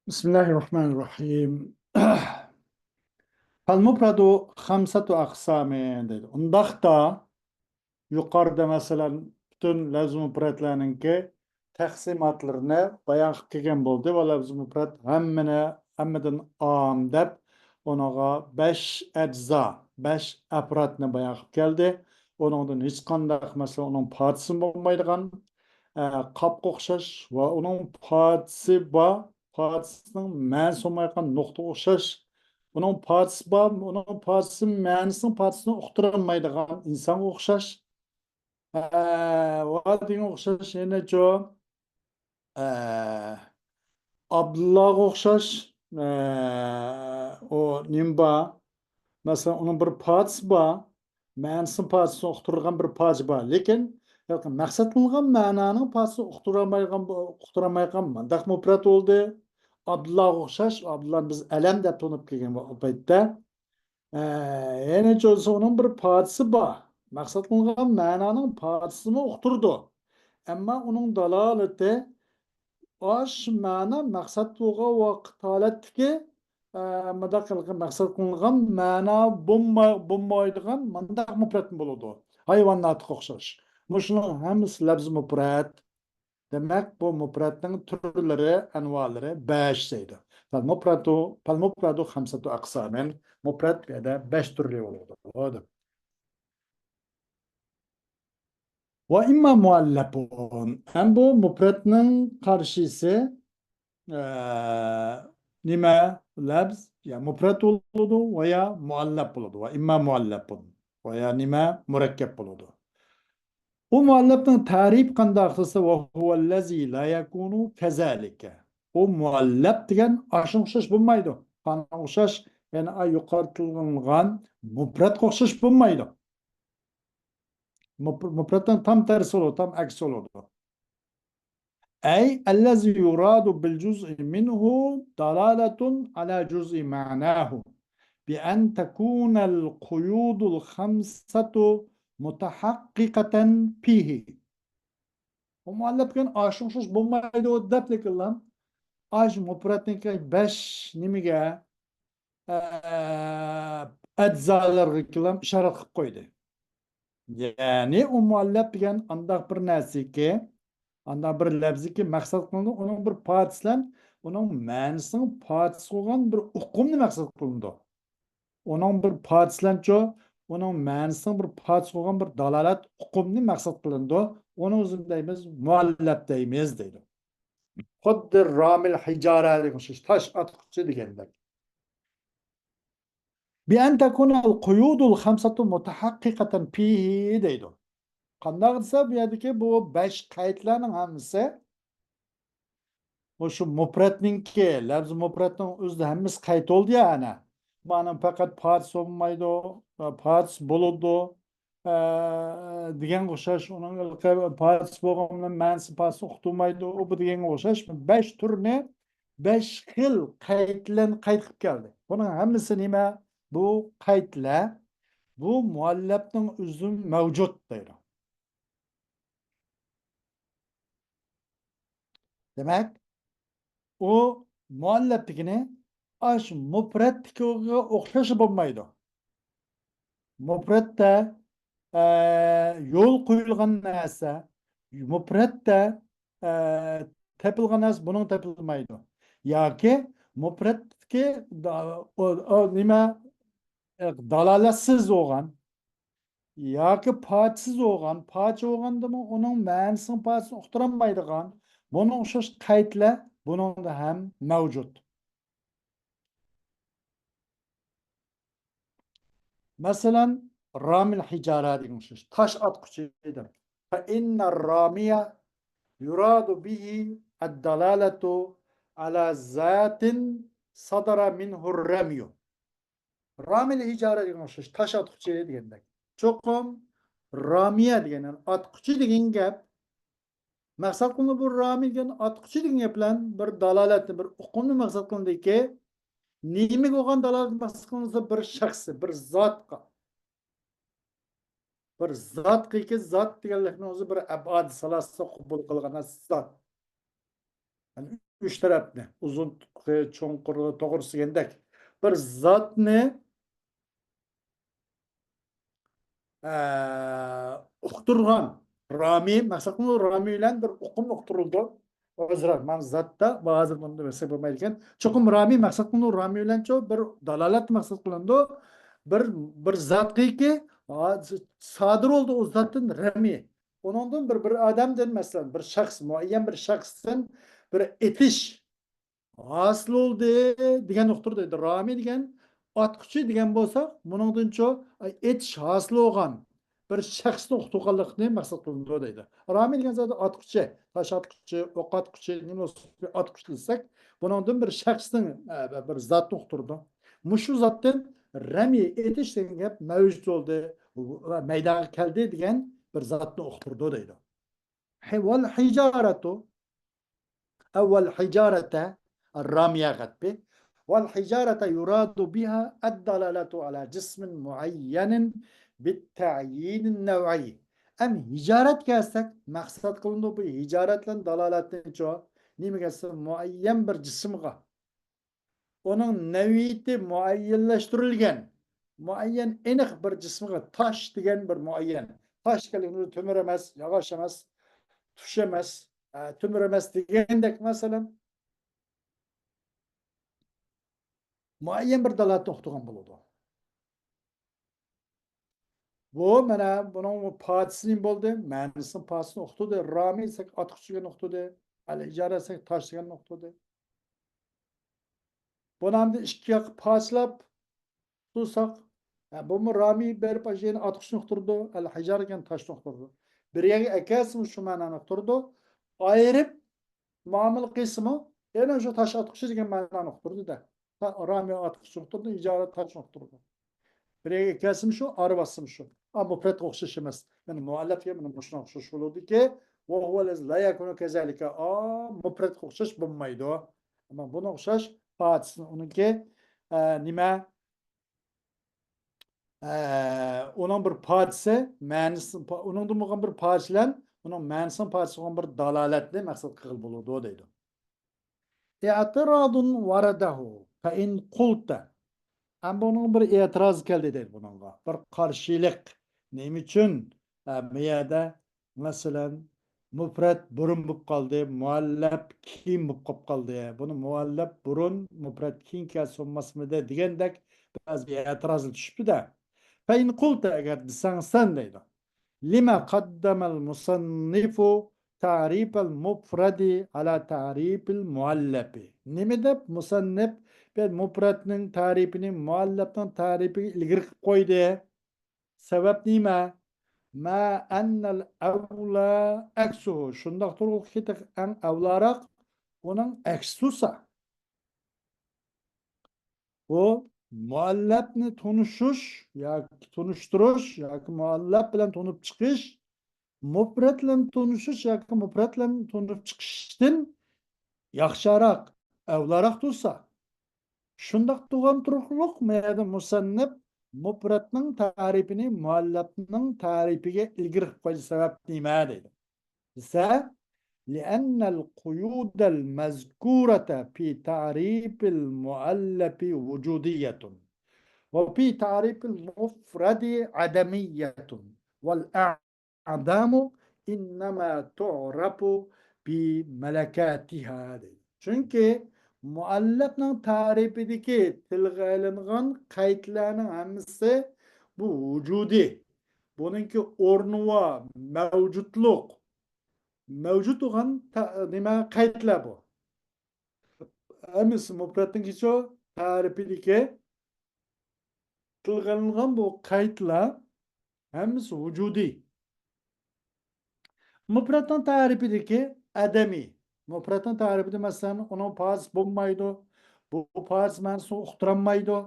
بسم الله الرحمن الرحيم. فالمفرد خمسة أقسام deydi. Undaqda yuqorida masalan bütün lafz mufradlarninki taqsimotlarini bayon qilib kelgan bo'ldi va lafz mufrad hammadan am deb onaga 5 ajza, 5 afrodni bayon qilib keldi. Onundan hech qanday masalan uning partisi bo'lmaydigan qapqa o'xshash va uning partisi bor, partisining ma'nosi bo'lmaydigan nuqtaga o'xshash. Uning partisi bor, uning partisi ma'nosini partisini uqtirolmaydigan insonga o'xshash. Vadiga o'xshash yana jo Abdullahga o'xshash o nimba masalan uning bir partisi bor, ma'nosini partisini uqtirgan bir parti bor, lekin maqsad qilingan ma'noning partisini uqtirolmaydigan mandaq mufrat bo'ldi. Abdullahga o'xshash, Abdullah biz alam deb tanib kelgan bu paytda yana jo'sa uning bir partisi bor. Maqsad qilingan ma'noning partisini uqtirdi. Ammo uning dalolati osh ma'no maqsad bo'lgan vaqt holatdagi maqsad qilingan ma'no bo'lmaydigan mandaq mufrat bo'ladi. Hayvonotga o'xshash. Shuning hammasi lafz mufrat. Demak, bu mufratning turlari, anvolari 5 deydi. Fal-mufradu khamsatu aqsamin. Mufrat yana 5 turli bo'ladi. Va imma muallafun. Ham bu mufratning qarshisi nima? Labz ya mufrat bo'ladi va ya muallaf bo'ladi. Va imma muallafun. Va ya nima? Murakkab bo'ladi. Bu muallafning ta'rif qanday qilsa va huvallazi la yakunu kazalika. Bu muallaf degan ashunga o'xshash bo'lmaydi. Qanday o'xshash? Ya'ni yuqoritilgan mufratga o'xshash bo'lmaydi. Mufratdan tam tersi bo'ladi, tam aksi bo'ladi. Ay allazi yuradu bil juz'i minhu dalalatun ala juz'i ma'nahu bi an takuna al quyud al khamsatu mutahaqqiqatan fihi. Bu muallaf bilan oshunsiz bo'lmaydi o deb lekinlar ash mufratniki 5 nimaga ajzalarga kilam ishorat qilib qo'ydi. Ya'ni u muallaf degan andaq bir narsaki, andaq bir lafziki maqsad qilindi, uning bir partisidan uning ma'nosini partisi bo'lgan bir hukmni maqsad qilindi. Uning bir partisilancho uning ma'nosini bir partisi bo'lgan bir dalolat hukmni maqsad qilindi. Onu o'zim deymiz, muallaf deymiz deydi. Xuddi ramil hijara degan tosh otquchi degandek. Bi an takuna al quyudul khamsatu mutahaqqiqatan fihi deydi. Qanday desa bu yerdagi bu 5 qaydlarning hammasi o'sha mufratninki, lafz mufratning o'zida hammasi qayd bo'ldi ya ana. Mana faqat parts bo'lmaydi, parts bo'ladi. Degan o'xshash uning parts bo'lgan ma'nosi parts uqtirmaydi, u bu degan o'xshash 5 turni 5 xil qaydlarni qayd qilib keldi. Buning hammasi nima? Bu qaydlar bu muallafning o'zi mavjud deydi. Demak, u muallafligini ash mufratga o'xshashi bo'lmaydi. Mufratda yo'l qo'yilgan narsa, mufratda tepilgan narsa buning tepilmaydi. Yoki mufratga nima dalolatsiz bo'lgan yoki partisiz bo'lgan, parcha bo'lgandimi uning ma'nosini partisini uqtirolmaydigan buna o'xshash qaydlar buningda ham mavjud. Masalan, ramil hijara degan o'xshash tosh otquchi edi. Fa inna ramiya yuradu bihi ad-dalalatu ala zatin sadara minhu ar-ramyu. Ramil hijara degan o'xshash tosh otquchi degandek. Cho'qim ramiya degan otquchi degan gap maqsad qilingan bu rami degan otquchi degan gap bilan bir dalolatni, bir hukmni maqsad qilindiki, nima bo'lgan dalolat maqsad qilinsa bir shaxsni, bir zotga. Bir zotga zot deganlikning o'zi bir abad salasida qabul qilgan zot. Yani üç tarafni uzun, cho'nqur, to'g'ri degandek bir zotni uqtirgan Rami, maqsad qilib Rami bilan bir uqum uqtirildi. O'zra man zatda ba'zi bunda bo'lsa bo'lmaydi ekan. Cho'qim Rami maqsad qilib Rami bilan bir dalolat maqsad qilindi. Bir bir zatqiki sodir bo'ldi o zatdan Rami. Onundan bir odamdan masalan bir shaxs, muayyan bir shaxsdan bir etish hosil bo'ldi degan uqtir deydi. Rami degan atquchi degan bo'lsa, buningdancho etish hosil bo'lgan bir shaxsni uqtirganlikni maqsad qilindi deydi. Rami degan zot atquchi, tosh atquchi, o'q atquchi, nima atquchi desak, buningdan bir shaxsning bir zotni uqtirdi. Mushu zotdan Rami etish degan gap mavjud bo'ldi va maydonga keldi degan bir zotni uqtirdi deydi. Wal hijaratu أول حجارة الرامية غتبه والحجارة يراد بها الدلالة على جسم معين بالتعيين النوعي أم هجارة كاسك مقصد قلنا بهجارة لن دلالة جو نيمة معين بر جسمغا onun neviyeti muayyenleştirilgen muayyen enik bir cismiga taş degan bir muayyen taş kelini tömüremez, yağaşamaz, tuşemez, tümüremez degandek masalan muayyen bir dalolatni o'qigan bo'ladi. Bu mana buning podisini bo'ldi, ma'nisini podisini o'qitdi, Rami sak otqichiga o'qitdi, al ijara sak tosh degan o'qitdi. Buni ham ikki yoq podslab tutsak, bu Rami berib ajeni otqichni o'qitdi, al hijar degan toshni o'qitdi. Bir yerga akasi shu ma'noni o'qitdi, ayirib muomala qismi yana shu tosh otqichi degan ma'noni o'qitdi-da. Rami atqıç uqtirdi, ijara taş uqtirdi. Birega kesim şu, arabasım şu. Ama pet o'xshash emas. Yani muallafga mana shuna o'xshash bo'ladi-ki, va huwa la yakunu kazalika. Mufrat o'xshash bo'lmaydi. Ama buni o'xshash fatsni uniki nima? Onun bir patsi, ma'nisi, uningda bo'lgan bir pats bilan uning ma'nisini patsi bo'lgan bir dalolatni maqsad qilib bo'ladi deydi. I'tiradun waradahu fa in qulta. Ama bunun bir etiraz geldi deydi bununla. Bir karşılık. Neyim için? Miyada mesela mufrat burun bu kaldı, muallab kim bu kaldı. Bunu muallab burun, mufrat kim kes olması mı de diyendek biraz bir etiraz düşüptü de. Fein kulta eğer sen deydi. Lima qaddamel musannifu ta'rifel mufradi ala ta'rifil muallabi. Nime de musannif ben mufradning tarifini muallabning tarifiga ilgari qilib qo'ydi. Sabab nima? Ma annal avla aksuhu. Shundoq turg'i eng avlaroq uning aksusa. O muallabni tunishish yoki tunishtirish yoki muallab bilan tunib chiqish mufrat bilan tunishish yoki mufrat bilan tunib chiqishdan yaxshiroq, avlaroq tursa. Shundoq turgan turqliq ma'noda musannif mufratning ta'rifini muallafning ta'rifiga ilgari qo'yish sabab nima deydi. Esa لأن القيود المذكورة في تعريف المؤلف وجودية وفي تعريف المفرد عدمية والأعدام إنما تعرف بملكاتها. Çünkü muallafning tarifidagi tilga ilingan qaydlarning hammasi bu vujudi. Buningki o'rni va mavjudlik. Mavjud bo'lgan nima qaydlar bu. Hammasi mufratning kicho tarifidagi tilga ilingan bu qaydlar hammasi vujudi. Mufratning tarifidagi adami. Mufratning tarifida masalan onun parç bo'lmaydi. Bu parç ma'nosini uqtiranmaydi.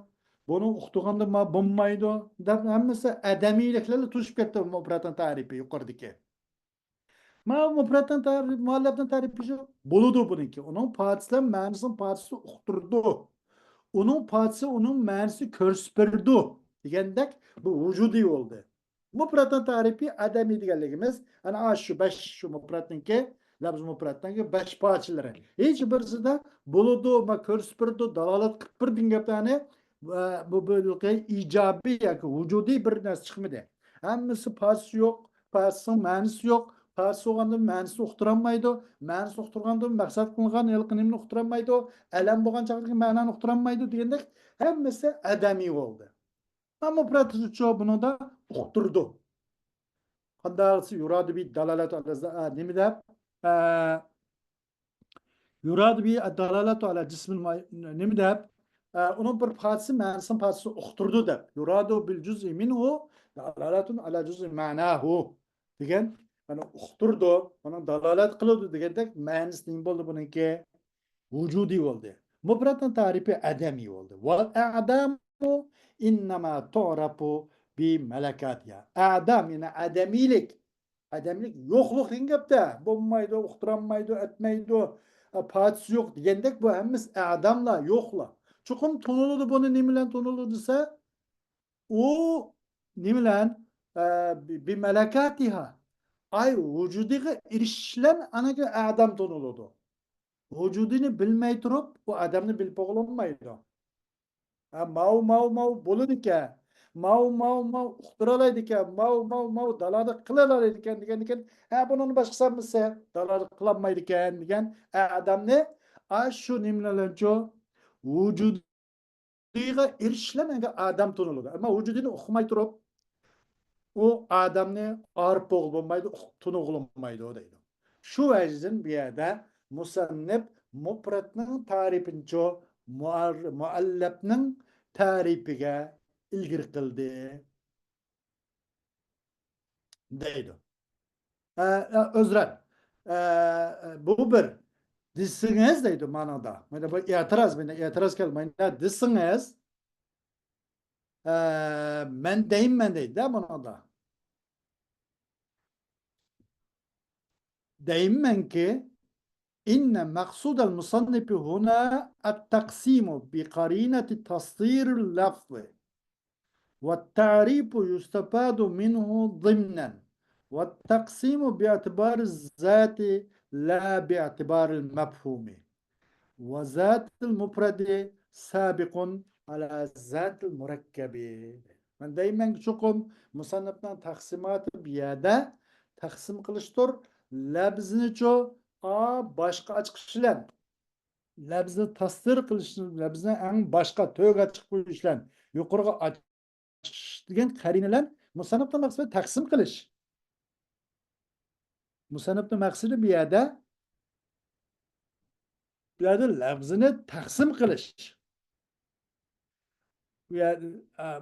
Buni uqtirganda bo'lmaydi. Deb hammasi adamiyliklarni tushib ketdi mufratning tarifi yuqoridagi. Mufratning tarifi, muallafning tarifi shu bo'ladi buniki. Uning parçlar ma'nosini parçasi uqtirdi. Uning parçasi uning ma'nosini ko'rsatib berdi degandek bu vujudi bo'ldi. Mufratning tarifi adamiy deganligimiz ana shu 5 shu mufratningki Labz mufratdan beş parçaları. Hiç birisi de buludu, ma körspürdu, dalalat kıpır dingeptani bu böyle icabi ya ki vücudi bir nas çıkmadı. Hemmisi pas yok, pasın manisi yok. Pas olganda manisi uqtiranmaydı. Manisi uqtirganda maksat kılgan yılqınımını uqtiranmaydı. Elem bolgan çağdaki manani uqtiranmaydı degendek hemmisi adami oldu. Ama pratik bunu da uqtirdi. Qandaqsi yuradu bi dalalat ala nima deb yuradu bi dalalatu ala jismil nima deb onun bir parçası ma'nosini parçası uqtirdi deb yuradu bil juz'i minhu dalalatun ala juz'i ma'nahu degan mana uqtirdi ona dalolat qiladi degandek ma'nosi nima bo'ldi buniki vücudi oldu. Mufratın tarifi ademi oldu. Vel a'damu innama tu'rafu bi melekatiha. Adam yani ademilik. Ademlik yokluk dengepte. Bulmaydı, uqtiranmaydı, etmeydi. Partisi yok diyendek bu hemiz adamla yokla. Çukum tonuludu bunu nimilen tonuluduysa o nimilen bi melekatiha. Ay vücudiga erişilen anaga adam tonuludu. Vücudunu bilmey durup bu adamını bilip oğlanmaydı. Ha, mau buludu ki. Mau uqtiralaydı ki. Mau daladı kılalaydı ki. Diken. Ha bunun başkası mısa daladı kılamaydı ki. Diken. Adam ne? A şu nimlelenço vücudiga erişilen adam tunuludu. Ama vücudunu okumay durup o adamını ağır boğulmaydı, tunuğulmaydı o deydi. Şu vecizin bir yerde musannif mufratning tarifini muallifning tarifiga ilgir qildi deydi. Özür bu bir desingiz deydi manada. Mana bu e'tiroz kelmaydi. Desingiz men deyman deydi de manada. Deyman ki إن مقصود المصنف هنا التقسيم بقرينة تصدير اللفظ والتعريف يستفاد منه ضمنا والتقسيم باعتبار الذات لا باعتبار المفهوم وذات المفرد سابق على ذات المركب من دايما شكم مصنفنا تقسيمات بيادة تقسيم قلشتر لابزني başka açıkçılan labzni tasdir qilishni labzni ang boshqa to'g ochiq qo'yishlan yuqoriga ochish degan qarinalar musannifning maqsadi taqsim qilish musannifning maqsadi bu yerda labzini taqsim qilish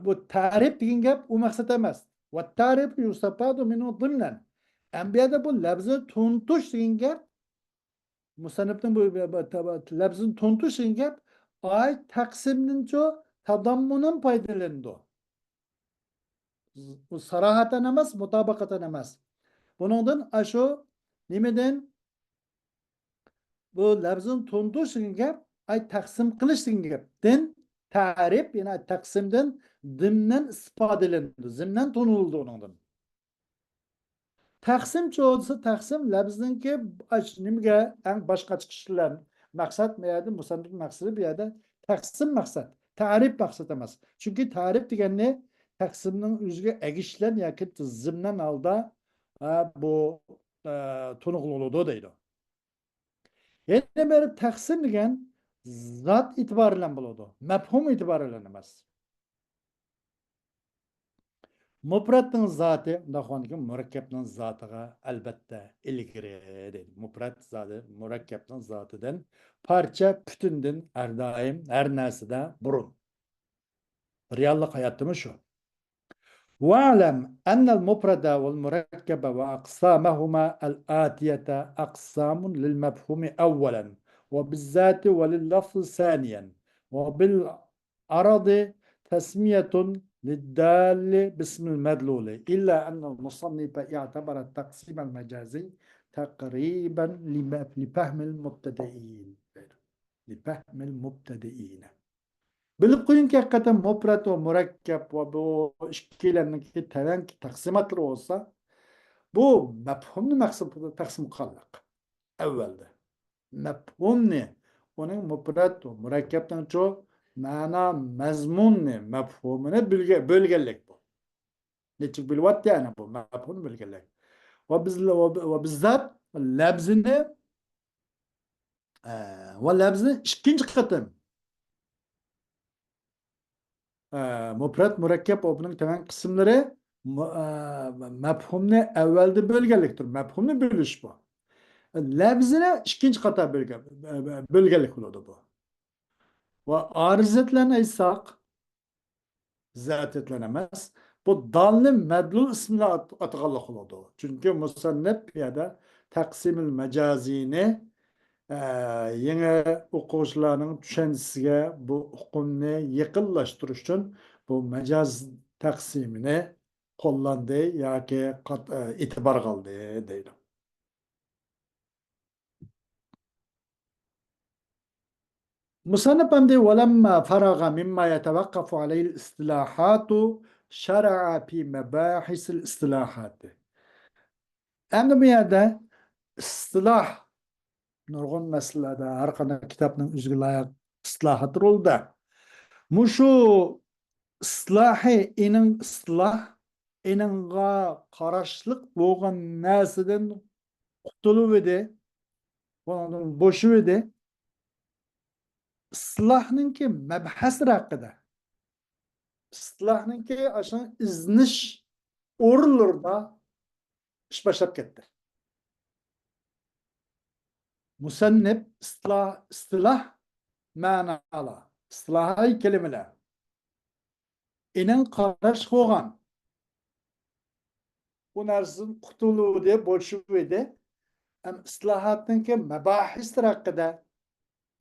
bu ta'rif degan gap u maqsad emas va ta'rif yustafadu minhu dimnan bu yerda bu labzni to'ntish degan gap musannifning bu labzini to'ntish degan gap ay taqsimnincho tadammunan foydalandi. Bu sarahatan emas, mutabaqatan emas. Buningdan ashu nimadan bu labzini to'ntish degan gap ay taqsim qilish degan gapdan ta'rif yana taqsimdan dimnan istifodalandi. Zimnan to'nildi uningdan. Taqsim çoğulsa taqsim labzniki nimaga ang boshqa chiqishlar maqsad bu yerda musannif maqsadi bu yerda taqsim maqsad ta'rif maqsad emas chunki ta'rif degani taqsimning o'ziga agishlan yoki zimdan olda bu to'niqloludi deydi yana bir taqsim degan zot e'tibori bilan bo'ladi mafhum e'tibori bilan emas Mufratning zoti, undaqoniki murakkabning zotiga albatta ilgari deydi. Mufrat zoti murakkabning zotidan parcha butundan har doim har narsada burun. Reallik hayotimiz shu. واعلم أن المفرد والمركب وأقسامهما الآتية أقسام للمفهوم أولا وبالذات ولللفظ ثانيا وبالعرض تسمية للدال باسم المدلول إلا أن المصنف يعتبر التقسيم المجازي تقريبا لفهم المبتدئين لفهم المبتدئين bilib qo'yingki haqiqatan mufrat va murakkab va bu ikkilarniki taranki taqsimotlar bo'lsa bu mafhumni maqsad taqsim qildik evvelde. Mefhum ne? Onun müpret, mürekkepten çoğu mana mezmun ne? Mefhumunu bölgelik bu. Neçik bilvat yani bu. Mefhum bölgelik. Ve bizzat lebzini ve lebzini ikinci kıtım. Müpret, mürekkep onun temel kısımları mefhumunu evvelde bölgeliktir. Mefhumunu bölüş bu. Lebzine ikinci kata bölgelik oldu bu. Ve arızetlerine aytsak zat etlenemez. Bu dalni medlul ismini atganlık oldu. Çünkü musannif ya da taksimil mecazini yine okuyucularının düşüncesiga bu hukmni yaqinlashtirish uchun bu mecaz taksimini qo'llandi yoki e'tibor qildi deydi. مصنف عندي ولما فرغ مما يتوقف عليه الاصطلاحات شرع في مباحث الاصطلاحات. Endi bu yerda istilah nurg'un masalalarda har qanday kitobning o'ziga loyiq istilohati rolda. Mushu istilohi istilah iningga qarashliq bo'lgan narsadan qutulib edi, bundan bo'shib edi. Islohninki mabhaslar haqida. Islohninki ashun iznish o'rinlarida ish boshlab ketdi. Musannif istilah ma'nolar, istilohiy kelimalar. Ining qarash qo'ygan. Bu narsadan qutuluv deb bo'lishib edi. Ham islohotninki mabahislar haqida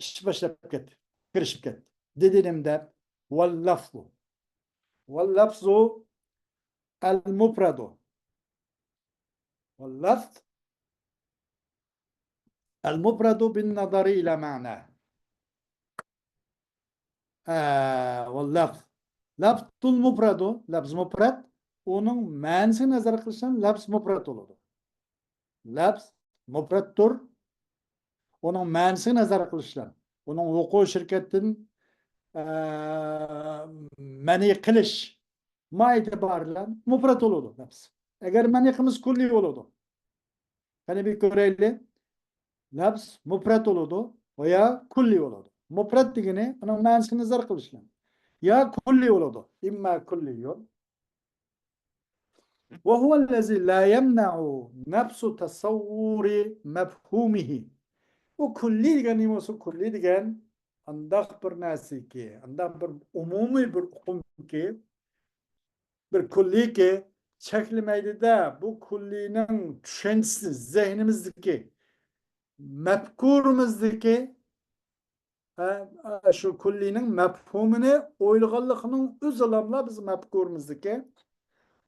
ish boshlab ketdi, kirishib ketdi. Dedimda wal-lafzu. Wal-lafzu al-mufradu. Wal-lafz al-mufradu bin-nazari ila ma'na. Wal-lafz. Lafzul mufradu, lafz mufrad, onun ma'nosini nazar qilishdan lafz mufrad bo'ladi. Lafz mufraddir. Onun ma'nosini nazar qilishdan, onun o'quv shirkatdan mani qilish e'tiboran mufrad bo'ladi lafz. Agar mani qilmish kulli bo'ladi. Qani bir ko'raylik. Lafz mufrad bo'ladi veya kulli bo'ladi. Mufrad degani uning ma'nosini nazar qilishdan. Ya kulli bo'ladi. İmma kulli yo'l. وهو الذي لا يمنع نفس تصور مفهومه. وكلي degani bo'lsa kulli degan andaq bir narsaki, andaq bir umumiy bir hukmki, bir kulliki cheklamaydi-da, bu kullining tushunchasi zehnimizdagi, mafkurimizdagi shu kullining mafhumini o'ylaganligining o'zi alamla biz mafkurimizdagi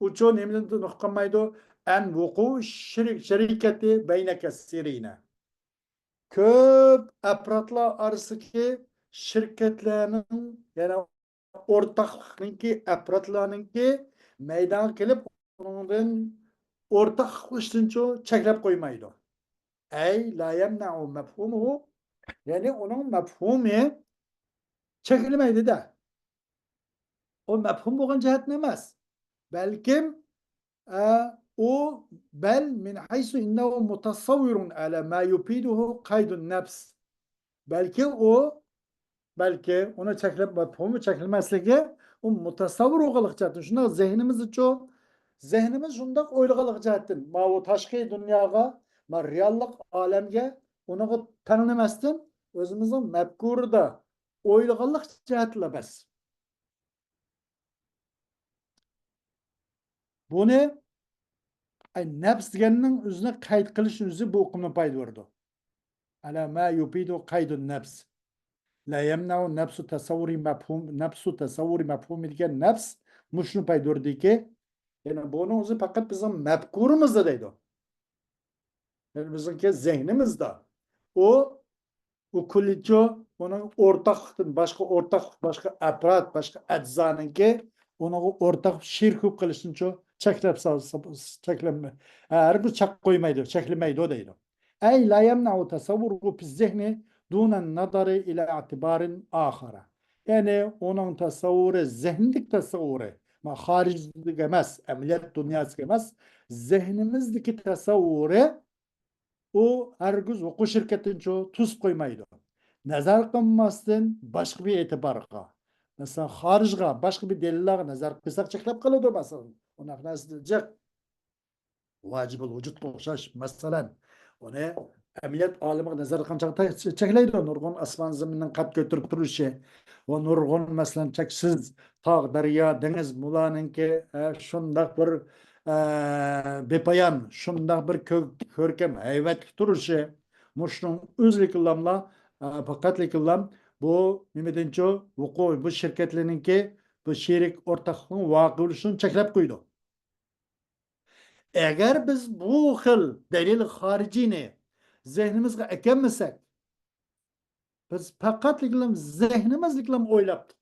uço nemden nuhkamaydo en vuku şirketi beyne kesirine. Köp apratlar arasındaki şirketlerinin yani ortaklıkınki apratlarınki meydan gelip ondan ortaklaşınca çeklep koymaydı. Ey la yemna'u mefhumuhu, yani onun mefhumu çekilmeydi de. O mefhum olan cihet nemez. Belki o bel min haysu innehu mutasavvirun ala ma yufiduhu kaydun nefs. Belki onu çekilip mefhumu çekilmezliği o mutasavvir oğalık cihetin. Şunda zehnimiz şunda oyluğalık cihetin. Ma o taşkı dünyaya, ma reallik alemge onu tanımazsın. Özümüzün mefkuru da oyluğalık cihetle bes. Bunu nefs deganning o'zini qayd qilish o'zi bu hukmni paydo berdi. Ala ma yufidu qaydun nefs. La yamna'u nefsu tasavvuri mafhum degan nefs mushni paydo berdiki, yani buni o'zi faqat bizning mafkurimizda deydi. Yani bizning zehnimizda. O kullicho onun o'rtaqlikdan boshqa apparat, boshqa ajzaninki onu o'rtaq shirkup qilishuncha cheklab cheklab har bir chaq qo'ymaydi, cheklamaydi deydi. أي لا يمنع تصوره في الذهن دون النظر إلى اعتبار آخر. Yani onun tasavvuru, zihnindeki tasavvuru, ma haricideki emez, emniyet dünyası emez, zihnimizdeki tasavvuru o herkes oku şirketin çoğu tuz koymaydı. Nazar kılmasın başka bir etibarga. Mesela haricga başka bir delillerine nazar kılsak çeklep kalıyordu mesela. Ona nasıl diyecek? Vacibul vücut okşaş mesela. Onu emniyet alimi nazar kılacak çekleydi. Nurgun asman zeminden kat götürüp duruşu. O nurgun mesela çeksiz tağ, derya, deniz, mulanınki şundak bir bepayan, şundak bir körkem, heyvet duruşu. Muşnun özlük illamla fakatlik illam bu Mehmetinço vuku bu şirketlerinki bu şerik ortaklığın vakı oluşunu çeklep koydu. Eğer biz bu xil delil haricini zihnimizge ekemesek, biz fakat zihnimizlikle oylaptık.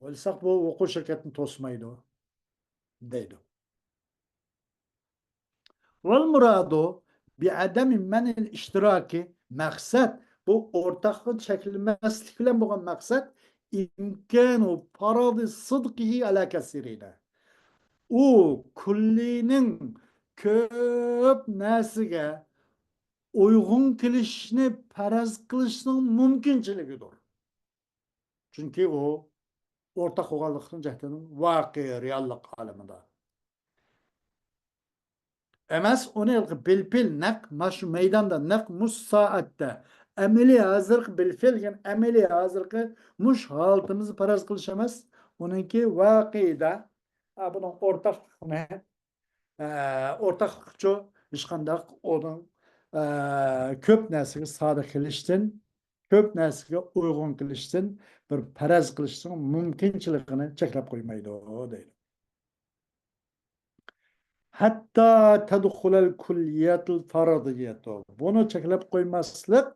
Oysak bu okul şirketini tosmaydı deydi. Vel muradu bi ademi menil iştiraki maksat bu ortaklık çekilmezlikle bu maksat imkanu paradı sıdkihi ala kesirine. O kullinin köp nasiga uygun kilishni paraz qilishning mumkinchiligidir. Chunki u o'rta qo'g'onliqning jahdining voqea reallik olamida. Emas uni bilpil naq mashu maydonda naq mush soatda amaliy hozir bilfil yani amaliy hozirgi mush holatimizni paraz qilish emas, uniki voqeda buning o'rtaqligini o'rtaqlikcha hech qanday onun ko'p narsaga sodiq qilishdan ko'p narsaga uyg'un qilishdan bir paraz qilishning mumkinchiligini cheklab qo'ymaydi deydi. Hatta tadxulal kulliyatul faradiyatu. Bunu cheklab qo'ymaslik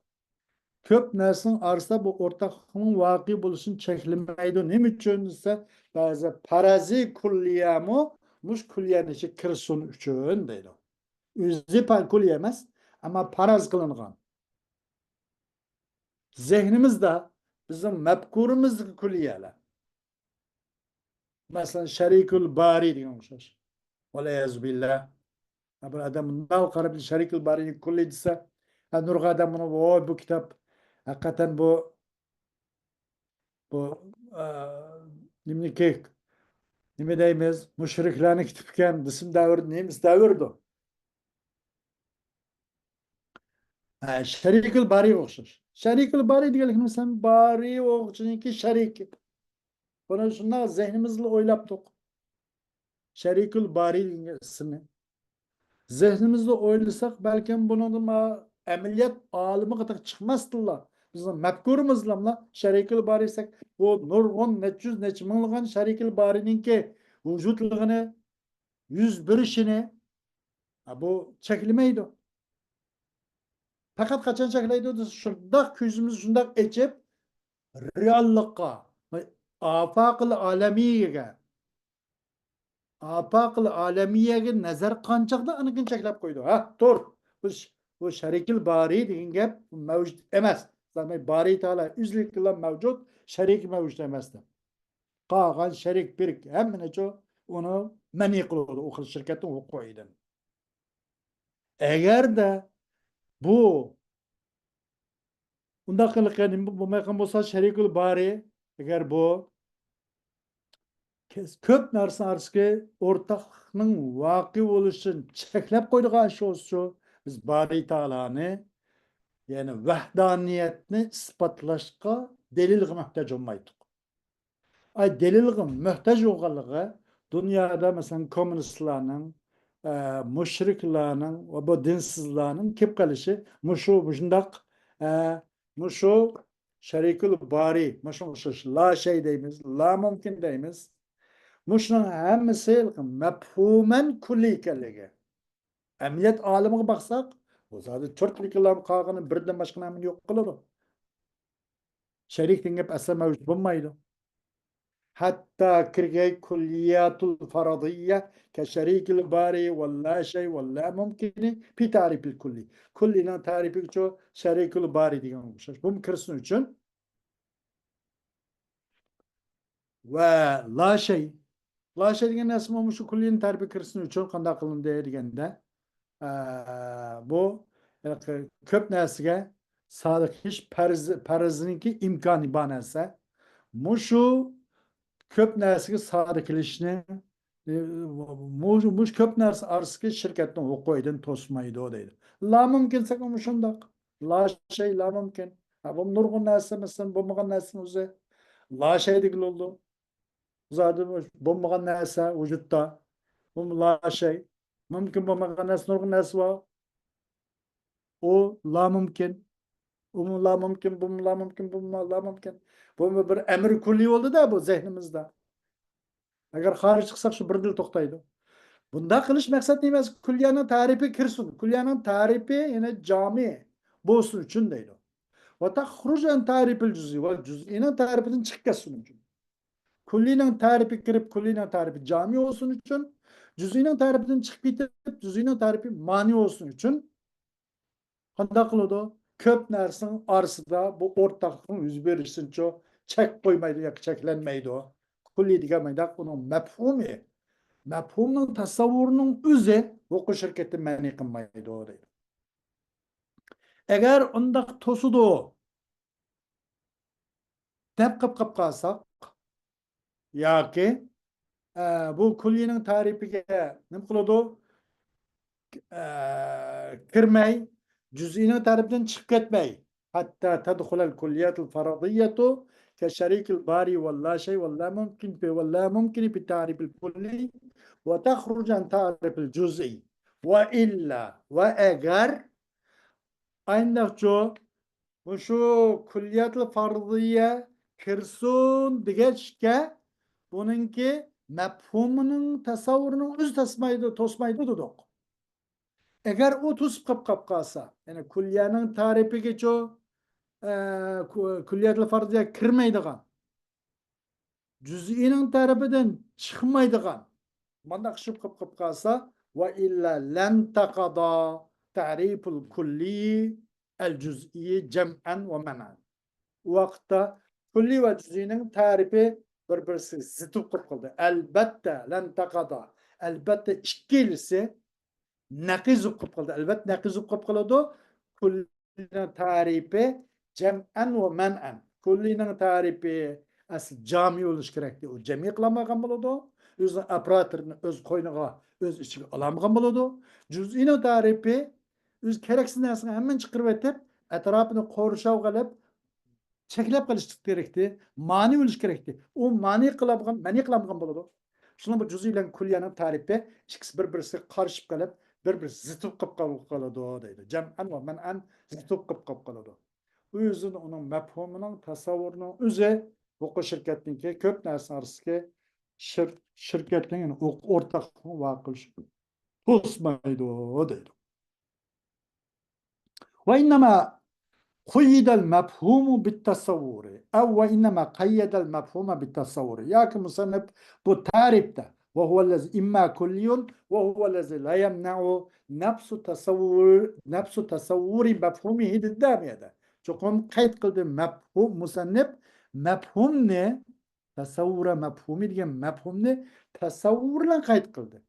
ko'p narsaning orasida bu o'rtaqlikning voqea bo'lishini cheklamaydi. Nima uchun desa, ba'zi paraziy kulliyami mush kulliyani ichiga kirishsin uchun deydi. O'zi kulliya emas, ammo paraz qilingan. Zihnimizde bizim mefkurimizdeki külliyeler. Mesela şerikül bari diye olmuş. Veleyaz billah. Bir adam nal karab şerikül bari'ni külli dese, nurga adam bunu bu kitap hakikaten bu nimlikek nime deymiz müşriklerini kitapken bizim davır neyimiz davırdı. Şerikül bari olmuş. Şerikül bari diyelim mesela bari olmuş ki şerik. Bunu şunlar zihnimizle oylaptık. Şerikül bari ismi. Zihnimizde oylasak belki bunun ameliyat alimi kadar çıkmazdılar. Bizim mefkurumuzla şerikül bari isek bu nurgun neçüz neçminliğin şerikül barininki vücutluğunu yüz birişini bu çekilmeydi. Fakat kaçan çekileydi şundak küzümüz şundak geçip reallıkka afakıl alemiye Apaqıl alemiyege nazar qanchaqda aniqini cheklab qo'ydi. Ha, to'g'ri. Bu sharikil bari degan gap mavjud emas. Demak, bari taala uzlik bilan mavjud, sharik mavjud emasdi. Qolgan sharik birik hammacha uni mani qiladi, u xil shirkatning huquqidan. Agarda bu undaq qilgan bo'lmay bo'lsa sharikul bari agar bu ko'p narsa orasiga o'rtoqlikning voqea bo'lishini cheklab qo'ydigan shu biz bari taoloni ya'ni vahdaniyatni isbotlashga dalilga muhtoj bo'lmaydik. Ay dalilga muhtoj bo'lganligi dunyoda masalan kommunistlarning mushriklarning va bu dinsizlarning kelib qolishi shundoq mushu sharikul bari mushu la shay deymiz la mumkin deymiz. Muşnun hemmisi mefhumen kulli ekanligi. Emniyet alimiga baksak, bu zaten törtliklar qolgani birdan boshqa namini yo'q qiladi. Sharik degan gap asla mavjud bo'lmaydi. حتى كرجي كليات الفرضية كشريك الباري ولا شيء ولا ممكن في تعريف الكلي كلنا تعريف شو شريك الباري ديگه مش ممكن için ولا شيء لا شيء degan narsa mı şu kullinin tarifi kırsın için qanday qılındı degende bu köp narsaga sodiq ish farzininki imkoni bor narsa mushu köp narsaga sodiq qilishni mush köp narsa orasiga shirkatning huquqidan to'smaydi deydi la mumkin shundoq la shay la mumkin bu nurg'un narsa masalan bo'lmagan narsani o'zi la shay degan oldu zaten bo'lmagan narsa vujudda bu la shay mumkin bo'lmagan narsa nurg'un narsa var o la mumkin bu la mumkin bu la mumkin bu la mumkin bu bir emir kulli oldu da bu zihnimizde agar xorij chiqsak shu bir dil to'xtaydi bunda qilish maqsad emas kulliyaning tarifi kirsin kulliyaning tarifi yana jami bo'lsin uchun deydi va taxruj an tarifil juz'i va juz'ining tarifidan chiqib ketsin uchun kullining tarifi kirib kullining tarifi jami olsun uchun juz'ining tarifidan chiqib ketib juz'ining tarifi mani olsun uchun qanday qiladi ko'p narsaning orasida bu o'rtaqlikning yuz berishincha chek qo'ymaydi yoki cheklanmaydi kulli degan uning mafhumi mafhumning tasavvurining o'zi o'quv shirkati ma'ni qilmaydi deydi agar undaq to'sidi deb qilib qolsak yoki bu kullining tarifiga nima qiladi kirmay juz'iyning tarifidan chiqib ketmay hatta tadxulal kulliyatul faradiyatu كشريك الباري ولا شيء ولا ممكن ولا ممكن بتعريف الكلي وتخرج عن تعريف الجزئي وإلا وأجر عندك جو وشو كليات الفرضية كرسون دقشكا bununki mefhumunun tasavvurunun öz tosmaydı duduk. Eğer o tosip kap kalsa, yani kulliyanın tarifi geço kulliyatlı farziye kirmeydigan, cüz'inin tarifinden çıkmaydigan, mandaq şıp kap kalsa ve illa lem takada ta'riful kulli el cüz'i cem'en ve men'en. O vakitte kulli ve cüz'inin tarifi bir-birisi zıtıp kıldı. Elbette len takada. Elbette ikilisi naqiz kıldı. Elbette naqiz kıldı. Kullinin tarifi cem'en ve men'en. Kullinin tarifi asıl cami oluş gerekli. O cemi kılamagan buludu. Özün aparatörünü öz koynuğa, öz içine alamagan buludu. Cüz'inin tarifi öz gereksiz nersini hemen çıkırıp etip etrafını koruşav kalıp cheklab qilish kerakdi mani bo'lish kerakdi u mani qiladigan bo'ladi shuni bir juz'iy bilan kulliyani tarifi ikkisi bir birisiga qarshib qolib bir birisi zitib qolib qoladi deydi jam'an va man'an zitib qolib qoladi o'zini uning mafhumining tasavvurining o'zi o'quv shirkatniki ko'p narsa orasiga shirkatning o'rtaq qilish to'smaydi deydi va innama قيد المفهوم بالتصور أو وإنما قيد المفهوم بالتصور ياك مصنف بتعرفته وهو الذي إما كلي وهو الذي لا يمنع نفس تصور مفهومه قدام هذا شكون قيد قلد مفهوم مصنف مفهوم نه تصور مفهومي ديگه مفهوم نه تصور لن قيد قلد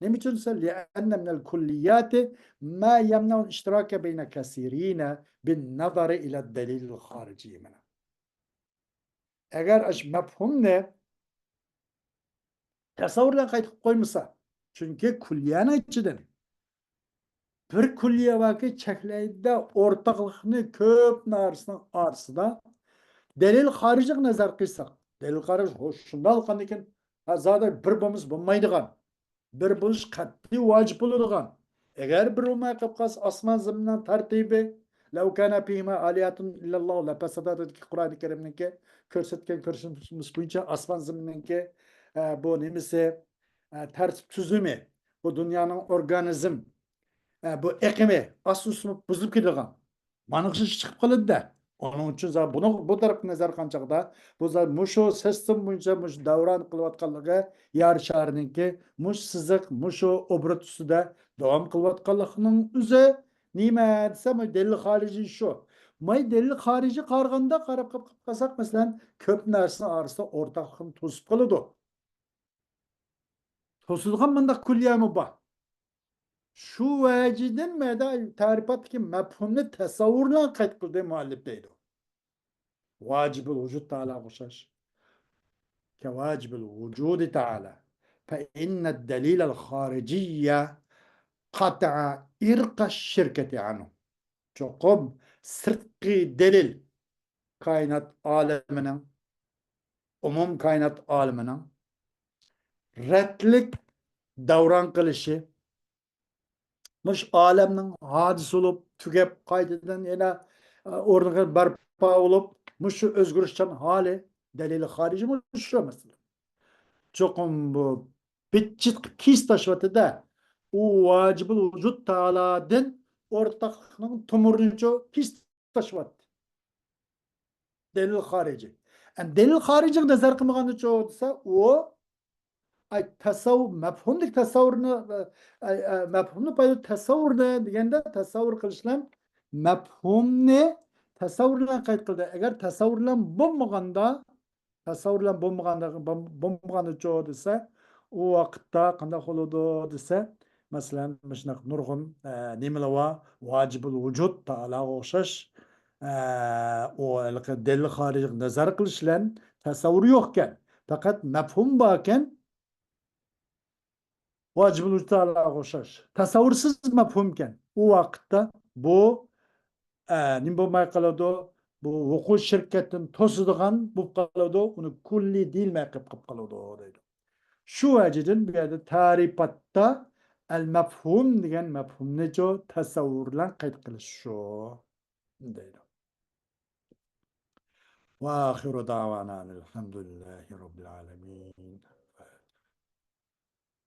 لأن من الكليات ما يمنع الاشتراك بين كثيرين بالنظر إلى الدليل الخارجي منه. Eğer mefhum ne? Tasavvurla kayıt koymasa. Çünkü kulliyanın içinden. Bir kulliye vakı çekleyde ortaklıkını köp narsının arsıda delil haricik nazar kıysak. Delil harici hoşundan alkandikin zaten bir bomuz bulmaydıgan. Bir buluş katli vacip olurgan. Eğer bir olmaya kapkas asman zımından tartibi لو كان فيهما آلهة إلا الله لفسدت Kur'an-ı Kerim'deki körsetmiş boyunca asman zımındaki bu nemisi tertip tüzümü bu dünyanın organizm bu ekimi asıl bozup gidiyorgan manıksız çıkıp kalır da Onun için zaten bunu bu taraf nazar qanchaqda bu zaten muşu sistem bo'yicha mush davron qilayotganligi yer sharininki mush siziq mushu obrat ustida davom qilayotganligining o'zi nima desam dalil xorijiy shu. May dalil xorijiy qaraganda qarab qolsak masalan ko'p narsa orasida o'rtaqlikni to'sib qoladi. To'silgan bundaq kulliyami bor. Shu vajidan mada ta'rifatdagi mafhumni tasavvurlan qayd qildi muallif deydi. واجب الوجود تعالى غشاش كواجب الوجود تعالى فإن الدليل الخارجية قطع إرق الشركة عنه çoğum sırtkı delil kainat aleminin umum kainat aleminin retlik davran kılışı muş alemnin hadis olup tükep kaydetten yine orada barpa olup muş özgürüşçen hali delili harici muş mesela. Çoğum bu bitçit kis taşvatı o vacibul vücut Taala'dan ortaklıkның tumurunca kis taşvat. Delil harici. Yani delil harici nazar kılmağını çoğu dese o ay tasavvur mefhumlik tasavvurunu mefhumlu payda tasavvurda degende tasavvur kılışlan mefhumni tasavvurlan kayıt kıldı. Eğer tasavvurlan bo'lmaganda joy desa u vaqtda qanday bo'ladi desa masalan shunaqa nurg'un nimalar vojibul vujud taologa o'xshash u dalil xorij nazar qilish bilan tasavvur yo'q ekan faqat mafhum bor ekan vojibul vujud taologa o'xshash tasavvursiz mafhum ekan u vaqtda bu nima bo'lmay qoladi bu o'quv shirkatini to'sadigan bo'lib qoladi uni kulliy deyilmay qolib qoladi deydi shu vajidan bu yerda ta'rifatda al mafhum degan mafhumni tasavvur bilan qayd qilish shu deydi va oxiru davana alhamdulillahi robbil alamin